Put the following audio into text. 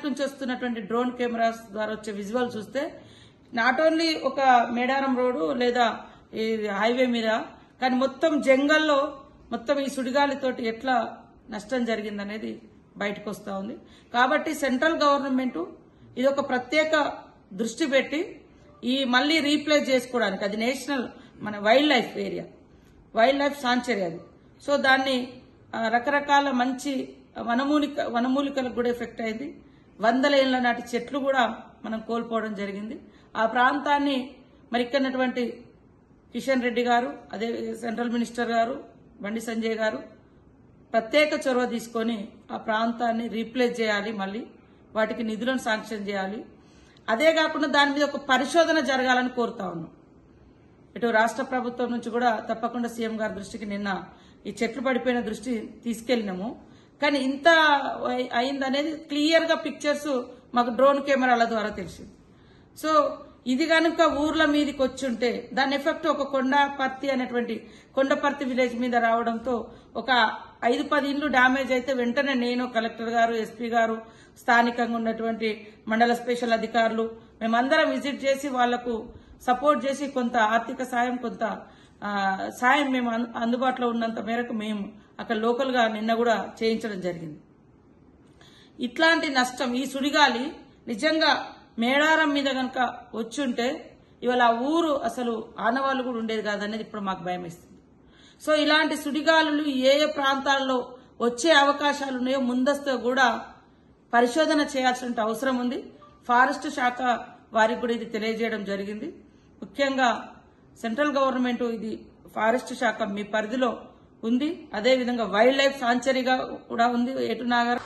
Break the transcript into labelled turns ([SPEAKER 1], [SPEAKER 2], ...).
[SPEAKER 1] నుంచి వస్తున్నటువంటి drone cameras ద్వారా వచ్చే విజువల్ చూస్తే నాట్ ఓన్లీ ఒక మేడారం రోడ్డు లేదా ఈ హైవే మీద కానీ మొత్తం జంగల్లో మొత్తం ఈ సుడిగాలితోటి ఎట్లా నష్టం జరిగిందనేది బయటకు వస్తూ ఉంది. కాబట్టి సెంట్రల్ గవర్నమెంట్ ఇది ఒక ప్రత్యేక దృష్టి పెట్టి ఈ మళ్లీ రీప్లేస్ చేసుకోవడానికి అది నేషనల్ మన wild life area, wild life sanctuary అది. సో దాన్ని రకరకాల మంచి వనమూలికలకు కూడా ఎఫెక్ట్ అయింది. 100 ఏళ్ల నాటి చెట్లు కూడా మనం కోల్పోవడం జరిగింది. ఆ ప్రాంతాన్ని మరి ఇక్కడటువంటి కిషన్ రెడ్డి గారు, అదే సెంట్రల్ మినిస్టర్ గారు బండి సంజయ్ గారు ప్రత్యేక చొరవ తీసుకొని ఆ ప్రాంతాన్ని రీప్లేస్ చేయాలి, మళ్ళీ వాటికి నిధులను శాంక్షన్ చేయాలి. అదే కాకుండా దాని మీద ఒక పరిశోధన జరగాలని కోరుతా ఉన్నాం. ఇటు రాష్ట్ర ప్రభుత్వం నుంచి కూడా తప్పకుండా సీఎం గారి దృష్టికి నిన్న ఈ చెట్లు పడిపోయిన దృష్టి తీసుకెళ్లినాము. కానీ ఇంత అయిందనేది క్లియర్ గా పిక్చర్స్ మాకు డ్రోన్ కెమెరాల ద్వారా తెలిసింది. సో ఇది కనుక ఊర్ల మీదకి వచ్చుంటే దాని ఎఫెక్ట్ ఒక కొండపర్తి అనేటువంటి కొండపర్తి విలేజ్ మీద రావడంతో ఒక 5-10 ఇండ్లు డ్యామేజ్ అయితే వెంటనే నేను, కలెక్టర్ గారు, ఎస్పీ గారు, స్థానికంగా ఉన్నటువంటి మండల స్పెషల్ అధికారులు మేమందరం విజిట్ చేసి వాళ్లకు సపోర్ట్ చేసి కొంత ఆర్థిక సాయం, కొంత సాయం మేము అందుబాటులో ఉన్నంత మేరకు మేము అక్కడ లోకల్ గా నిన్న కూడా చేయించడం జరిగింది. ఇట్లాంటి నష్టం ఈ సుడిగాలి నిజంగా మేడారం మీద గనక వచ్చుంటే ఇవాళ ఆ ఊరు అసలు ఆనవాళ్లు కూడా ఉండేది కాదనేది ఇప్పుడు మాకు భయం వేస్తుంది. సో ఇలాంటి సుడిగాలులు ఏ ఏ ప్రాంతాల్లో వచ్చే అవకాశాలు ఉన్నాయో ముందస్తు కూడా పరిశోధన చేయాల్సిన అవసరం ఉంది. ఫారెస్ట్ శాఖ వారికి కూడా ఇది తెలియజేయడం జరిగింది. ముఖ్యంగా సెంట్రల్ గవర్నమెంట్ ఇది ఫారెస్ట్ శాఖ మీ పరిధిలో ఉంది, అదేవిధంగా వైల్డ్ లైఫ్ సాంచురీగా కూడా ఉంది ఏటునాగర్.